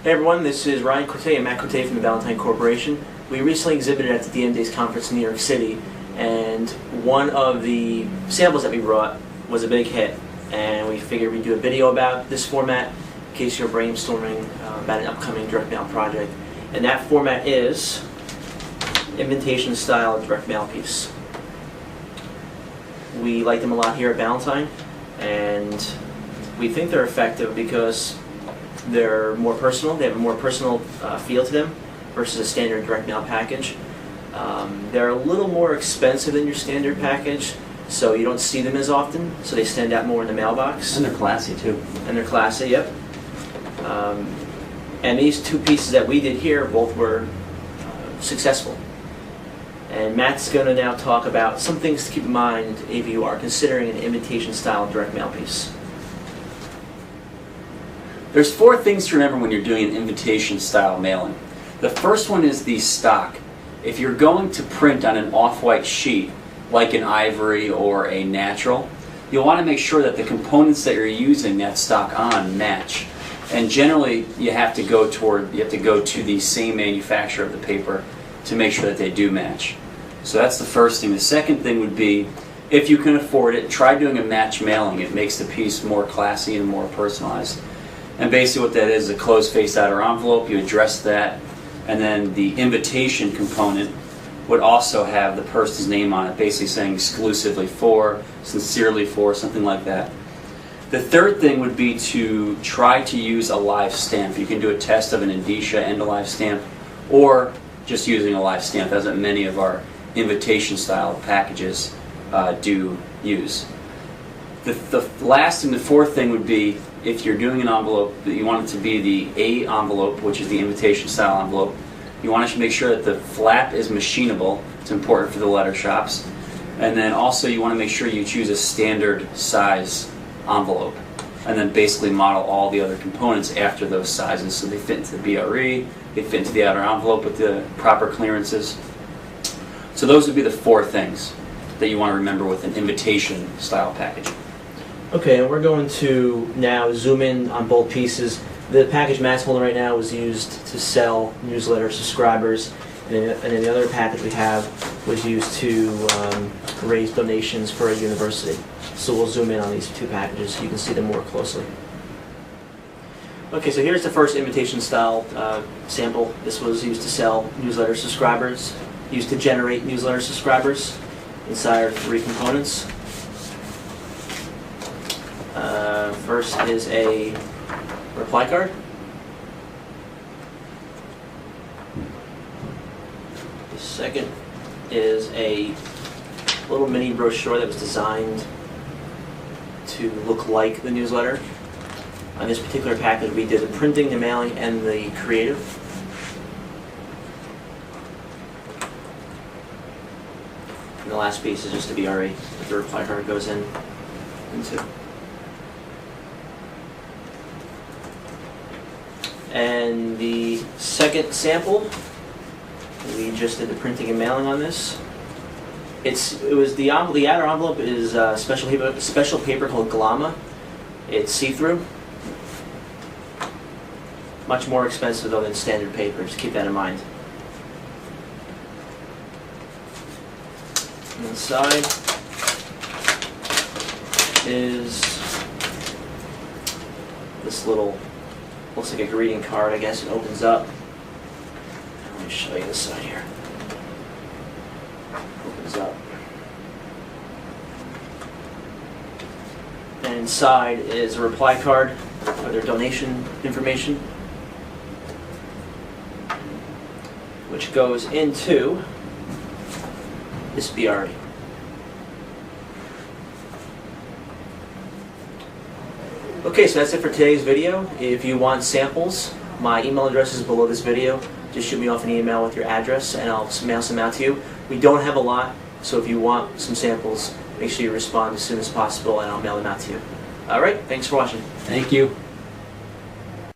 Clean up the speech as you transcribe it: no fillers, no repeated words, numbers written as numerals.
Hey everyone, this is Ryan Cote and Matt Cote from the Valentine Corporation. We recently exhibited at the DM Days conference in New York City, and one of the samples that we brought was a big hit, and we figured we'd do a video about this format in case you're brainstorming about an upcoming direct mail project. And that format is invitation style direct mail piece. We like them a lot here at Valentine, and we think they're effective because they're more personal. They have a more personal feel to them versus a standard direct mail package. They're a little more expensive than your standard package, so you don't see them as often, so they stand out more in the mailbox. And they're classy too. And they're classy, yep. And these two pieces that we did here both were successful. And Matt's going to now talk about some things to keep in mind if you are considering an invitation style direct mail piece. There's 4 things to remember when you're doing an invitation style mailing. The first one is the stock. If you're going to print on an off-white sheet, like an ivory or a natural, you'll want to make sure that the components that you're using that stock on match. And generally, you have to go to the same manufacturer of the paper to make sure that they do match. So that's the first thing. The second thing would be, if you can afford it, try doing a match mailing. It makes the piece more classy and more personalized. And basically what that is a closed-face outer envelope. You address that, and then the invitation component would also have the person's name on it, basically saying exclusively for, sincerely for, something like that. The third thing would be to try to use a live stamp. You can do a test of an indicia and a live stamp, or just using a live stamp, as many of our invitation style packages do use. The last and the fourth thing would be, if you're doing an envelope, you want it to be the A envelope, which is the invitation style envelope. You want to make sure that the flap is machinable. It's important for the letter shops. And then also you want to make sure you choose a standard size envelope, and then basically model all the other components after those sizes so they fit into the BRE, they fit into the outer envelope with the proper clearances. So those would be the 4 things that you want to remember with an invitation style package. Okay, and we're going to now zoom in on both pieces. The package Matt's holding right now was used to sell newsletter subscribers, and then the other package we have was used to raise donations for a university. So we'll zoom in on these 2 packages so you can see them more closely. Okay, so here's the first invitation style sample. This was used to sell newsletter subscribers, used to generate newsletter subscribers. Inside are 3 components. First is a reply card. The second is a little mini brochure that was designed to look like the newsletter. On this particular package, we did the printing, the mailing, and the creative. And the last piece is just the BRE that the reply card goes into. And the second sample, we just did the printing and mailing on this. The outer envelope is special paper called Glama. It's see-through. Much more expensive though than standard paper. Just keep that in mind. Inside is this little, looks like a greeting card, I guess. It opens up. Let me show you this side here. Opens up. And inside is a reply card for their donation information, which goes into this BRE. Okay, so that's it for today's video. If you want samples, my email address is below this video. Just shoot me off an email with your address and I'll mail some out to you. We don't have a lot, so if you want some samples, make sure you respond as soon as possible and I'll mail them out to you. Alright, thanks for watching. Thank you.